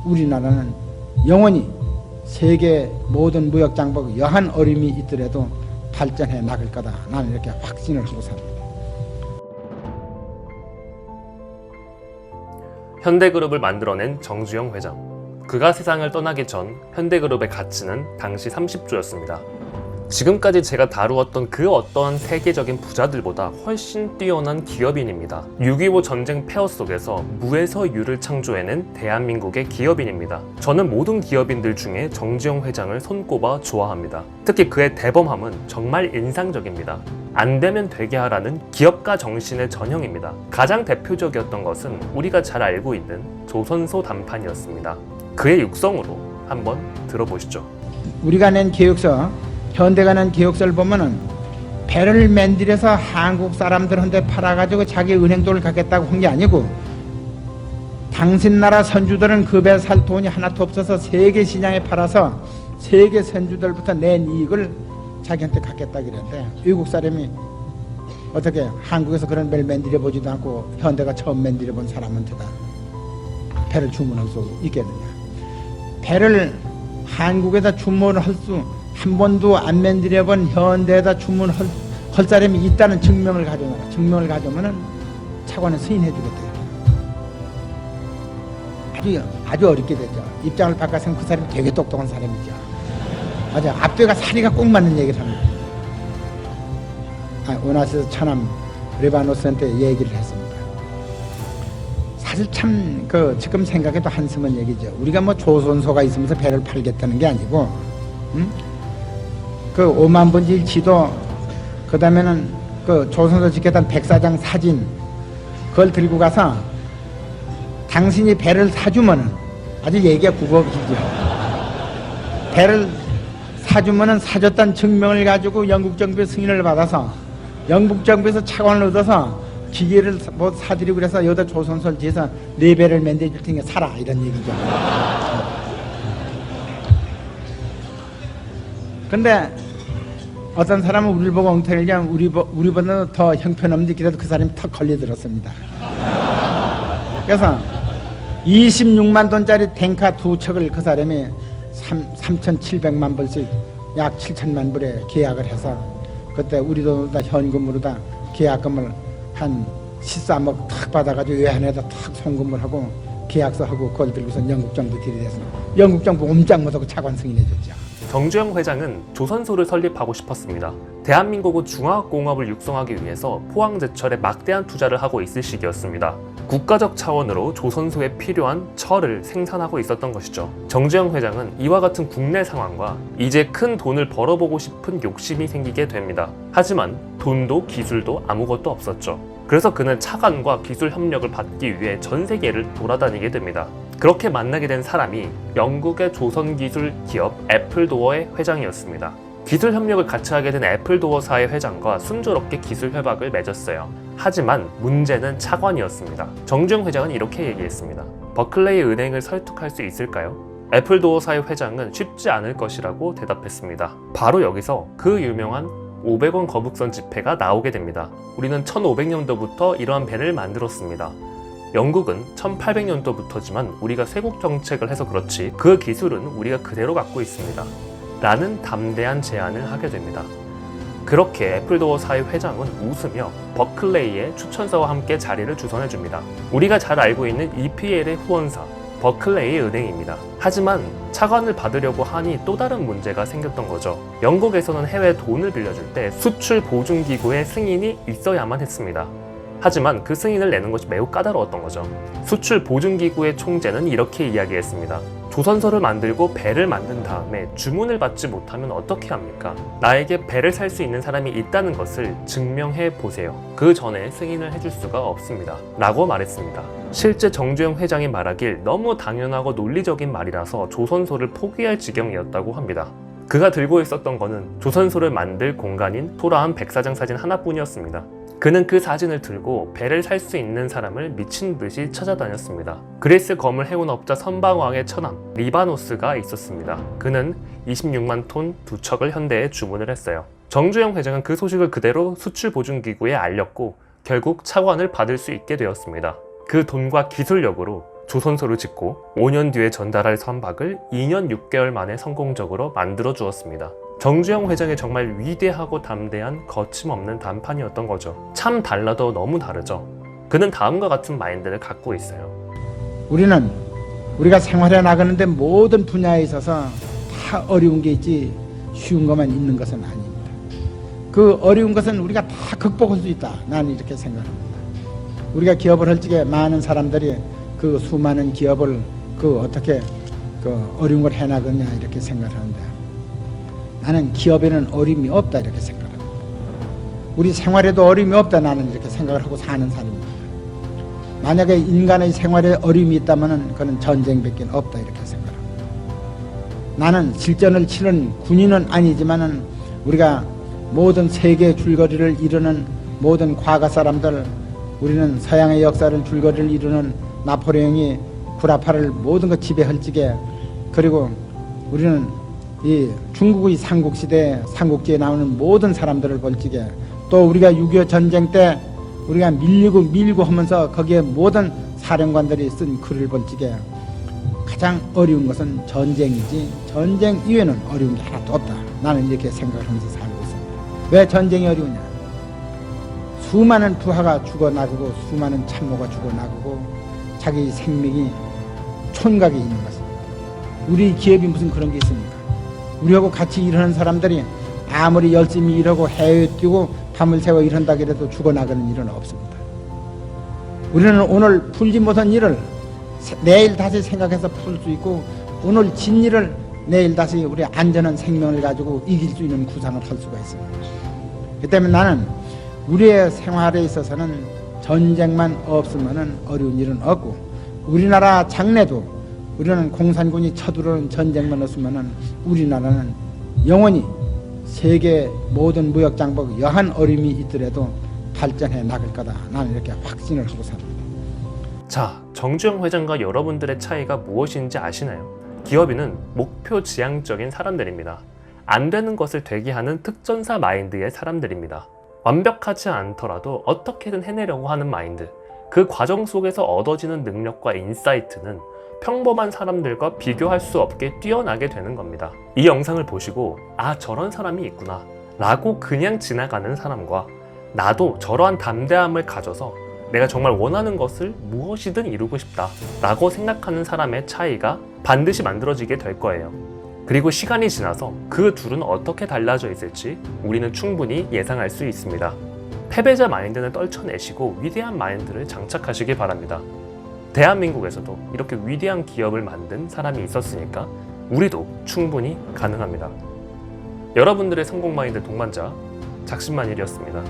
우리나라는 영원히 세계 모든 무역 장벽 여한 어려움이 있더라도 발전해 나갈 거다. 나는 이렇게 확신을 하고 삽니다. 현대그룹을 만들어낸 정주영 회장. 그가 세상을 떠나기 전 현대그룹의 가치는 당시 30조였습니다. 지금까지 제가 다루었던 그 어떠한 세계적인 부자들보다 훨씬 뛰어난 기업인입니다. 6.25 전쟁 폐허 속에서 무에서 유를 창조해낸 대한민국의 기업인입니다. 저는 모든 기업인들 중에 정주영 회장을 손꼽아 좋아합니다. 특히 그의 대범함은 정말 인상적입니다. 안 되면 되게 하라는 기업가 정신의 전형입니다. 가장 대표적이었던 것은 우리가 잘 알고 있는 조선소 단판이었습니다. 그의 육성으로 한번 들어보시죠. 우리가 낸 계획서, 현대가 낸 계획서를 보면은 배를 만들어서 한국 사람들한테 팔아가지고 자기 은행돈을 갖겠다고 한 게 아니고, 당신 나라 선주들은 그 배 살 돈이 하나도 없어서 세계 시장에 팔아서 세계 선주들부터 낸 이익을 자기한테 갖겠다 그랬는데, 외국 사람이 어떻게 한국에서 그런 배를 만들어 보지도 않고 현대가 처음 만들어 본 사람한테다 배를 주문할 수 있겠느냐. 배를 한국에다 주문할 수 한 번도 안 만들어 본 현대에다 주문할 사람이 있다는 증명을 가져놔라. 증명을 가져오면은 차관에 승인해 주겠대요. 아주 어렵게 됐죠. 입장을 바꿔서는 그 사람이 되게 똑똑한 사람이죠. 맞아요. 앞뒤가 사리가 꼭 맞는 얘기를 합니다. 원하시에서 처남 레바노스한테 얘기를 했습니다. 사실 참 지금 생각해도 한심한 얘기죠. 우리가 뭐 조선소가 있으면서 배를 팔겠다는 게 아니고, 그 5만 번지 지도, 그 다음에는 그 조선소 지켰던 백사장 사진, 그걸 들고 가서 당신이 배를 사주면은, 아주 얘기가 국어기죠. 배를 사주면은 사줬다는 증명을 가지고 영국 정부의 승인을 받아서 영국 정부에서 차관을 얻어서 기계를 뭐 사드리고 그래서 여기다 조선소를 지어서 4배를 만들어줄 테니까 사라, 이런 얘기죠. 근데 어떤 사람은 우리를 보고 엉터리를 하면 우리보다 더 형편없는 데라도 그 사람이 턱 걸려들었습니다. 그래서 26만 돈짜리 탱카 2척을 그 사람이 3,700만 불씩 약 7천만 불에 계약을 해서, 그때 우리도 다 현금으로다 계약금을 한 13억 탁 받아가지고 외환에다 탁 송금을 하고 계약서 하고 그걸 들고서 영국 정부 들이대서 영국 정부 옴짝 못하고 차관 승인해줬죠. 정주영 회장은 조선소를 설립하고 싶었습니다. 대한민국의 중화공업을 육성하기 위해서 포항제철에 막대한 투자를 하고 있을 시기였습니다. 국가적 차원으로 조선소에 필요한 철을 생산하고 있었던 것이죠. 정주영 회장은 이와 같은 국내 상황과 이제 큰 돈을 벌어보고 싶은 욕심이 생기게 됩니다. 하지만 돈도 기술도 아무것도 없었죠. 그래서 그는 차관과 기술 협력을 받기 위해 전 세계를 돌아다니게 됩니다. 그렇게 만나게 된 사람이 영국의 조선기술 기업 애플도어의 회장이었습니다. 기술 협력을 같이 하게 된 애플도어사의 회장과 순조롭게 기술 협약을 맺었어요. 하지만 문제는 차관이었습니다. 정주영 회장은 이렇게 얘기했습니다. 버클레이 은행을 설득할 수 있을까요? 애플도어사의 회장은 쉽지 않을 것이라고 대답했습니다. 바로 여기서 그 유명한 500원 거북선 지폐가 나오게 됩니다. 우리는 1500년도부터 이러한 배를 만들었습니다. 영국은 1800년도부터지만 우리가 쇄국 정책을 해서 그렇지 그 기술은 우리가 그대로 갖고 있습니다. 라는 담대한 제안을 하게 됩니다. 그렇게 애플도어사의 회장은 웃으며 버클레이의 추천서와 함께 자리를 주선해줍니다. 우리가 잘 알고 있는 EPL의 후원사 버클레이 은행입니다. 하지만 차관을 받으려고 하니 또 다른 문제가 생겼던 거죠. 영국에서는 해외 돈을 빌려줄 때 수출 보증기구의 승인이 있어야만 했습니다. 하지만 그 승인을 내는 것이 매우 까다로웠던 거죠. 수출 보증기구의 총재는 이렇게 이야기했습니다. 조선소를 만들고 배를 만든 다음에 주문을 받지 못하면 어떻게 합니까? 나에게 배를 살 수 있는 사람이 있다는 것을 증명해 보세요. 그 전에 승인을 해줄 수가 없습니다. 라고 말했습니다. 실제 정주영 회장이 말하길 너무 당연하고 논리적인 말이라서 조선소를 포기할 지경이었다고 합니다. 그가 들고 있었던 거는 조선소를 만들 공간인 초라한 백사장 사진 하나뿐이었습니다. 그는 그 사진을 들고 배를 살 수 있는 사람을 미친 듯이 찾아다녔습니다. 그리스 거물 해운업자 선방왕의 처남 리바노스가 있었습니다. 그는 26만 톤 2척을 현대에 주문을 했어요. 정주영 회장은 그 소식을 그대로 수출보증기구에 알렸고 결국 차관을 받을 수 있게 되었습니다. 그 돈과 기술력으로 조선소를 짓고 5년 뒤에 전달할 선박을 2년 6개월 만에 성공적으로 만들어 주었습니다. 정주영 회장이 정말 위대하고 담대한 거침없는 단판이었던 거죠. 참 달라도 너무 다르죠. 그는 다음과 같은 마인드를 갖고 있어요. 우리는 우리가 생활해 나가는데 모든 분야에 있어서 다 어려운 게 있지 쉬운 것만 있는 것은 아닙니다. 그 어려운 것은 우리가 다 극복할 수 있다. 나는 이렇게 생각합니다. 우리가 기업을 할 적에 많은 사람들이 그 수많은 기업을 어떻게 어려운 걸 해나가냐 이렇게 생각하는데 나는 기업에는 어려움이 없다 이렇게 생각합니다. 우리 생활에도 어려움이 없다 나는 이렇게 생각을 하고 사는 사람입니다. 만약에 인간의 생활에 어려움이 있다면 그건 전쟁밖에 없다 이렇게 생각합니다. 나는 실전을 치는 군인은 아니지만은 우리가 모든 세계 줄거리를 이루는 모든 과거 사람들, 우리는 서양의 역사를 줄거리를 이루는 나폴레옹이 구라파를 모든 것 지배할 적에, 그리고 우리는 이 중국의 삼국시대 삼국지에 나오는 모든 사람들을 볼 적에, 또 우리가 6.25 전쟁 때 우리가 밀고 하면서 거기에 모든 사령관들이 쓴 글을 볼 적에 가장 어려운 것은 전쟁이지 전쟁 이외에는 어려운 게 하나도 없다. 나는 이렇게 생각을 하면서 살고 있습니다. 왜 전쟁이 어려우냐? 수많은 부하가 죽어나가고 수많은 참모가 죽어나가고 자기 생명이 촌각에 있는 것입니다. 우리 기업이 무슨 그런 게 있습니까? 우리하고 같이 일하는 사람들이 아무리 열심히 일하고 해외에 뛰고 밤을 새워 일한다 해도 죽어나가는 일은 없습니다. 우리는 오늘 풀지 못한 일을 내일 다시 생각해서 풀 수 있고, 오늘 진 일을 내일 다시 우리 안전한 생명을 가지고 이길 수 있는 구상을 할 수가 있습니다. 그 때문에 나는 우리의 생활에 있어서는 전쟁만 없으면 어려운 일은 없고, 우리나라 장래도 우리는 공산군이 쳐들어오는 전쟁만 없으면 우리나라는 영원히 세계 모든 무역 장벽 여한 어려움이 있더라도 발전해 나갈 거다. 나는 이렇게 확신을 하고 삽니다. 자, 정주영 회장과 여러분들의 차이가 무엇인지 아시나요? 기업인은 목표 지향적인 사람들입니다. 안 되는 것을 되게 하는 특전사 마인드의 사람들입니다. 완벽하지 않더라도 어떻게든 해내려고 하는 마인드, 그 과정 속에서 얻어지는 능력과 인사이트는 평범한 사람들과 비교할 수 없게 뛰어나게 되는 겁니다. 이 영상을 보시고 아, 저런 사람이 있구나 라고 그냥 지나가는 사람과, 나도 저러한 담대함을 가져서 내가 정말 원하는 것을 무엇이든 이루고 싶다 라고 생각하는 사람의 차이가 반드시 만들어지게 될 거예요. 그리고 시간이 지나서 그 둘은 어떻게 달라져 있을지 우리는 충분히 예상할 수 있습니다. 패배자 마인드는 떨쳐내시고 위대한 마인드를 장착하시기 바랍니다. 대한민국에서도 이렇게 위대한 기업을 만든 사람이 있었으니까 우리도 충분히 가능합니다. 여러분들의 성공 마인드 동반자 작심만일이었습니다.